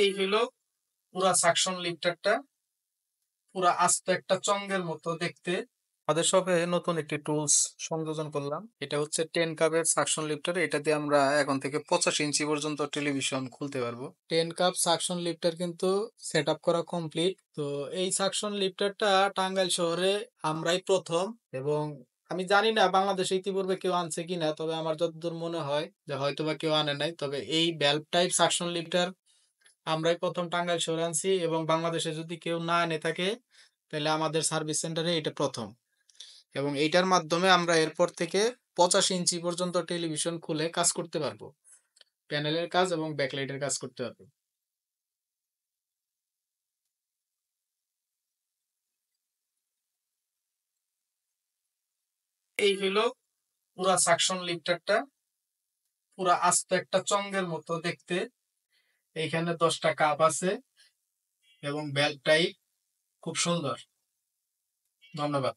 এই হলো পুরা সাকশন লিফটারটা, পুরা আস্ত একটা চঙ্গের মতো দেখতে। আমাদের শপে নতুন একটি টুলস সংযোজন করলাম। এটা হচ্ছে 10 কাপের সাকশন লিফটার। এটা দিয়ে আমরা এখন থেকে 85 ইঞ্চি পর্যন্ত টেলিভিশন খুলতে পারবো। 10 কাপ সাকশন লিফটার কিন্তু সেট আপ করা কমপ্লিট। তো এই সাকশন লিফটারটা টাঙ্গাইল শহরে আমরাই প্রথম, এবং আমি জানি না বাংলাদেশে ইতিপূর্বে কেউ আনছে কিনা, তবে আমার যতদূর মনে হয় যে হয়তোবা কেউ আনে নাই। তবে এই ভ্যালভ টাইপ সাকশন লিফটার আমরাই প্রথম টাঙ্গাইল শহরে আনছি, এবং বাংলাদেশে যদি কেউ না এনে থাকে তাহলে আমাদের সার্ভিস সেন্টারে এটা প্রথম। এবং এইটার মাধ্যমে আমরা এরপর থেকে 85 ইঞ্চি পর্যন্ত টেলিভিশন খুলে কাজ করতে পারবো, প্যানেলের কাজ এবং ব্যাকলাইটের কাজ করতে পারবো। এই হলো পুরা সাকশন লিফটারটা, পুরা আস্ত একটা চঙ্গের মতো দেখতে। এইখানে 10টা কাপ আছে এবং ভ্যালভটাই খুব সুন্দর। ধন্যবাদ।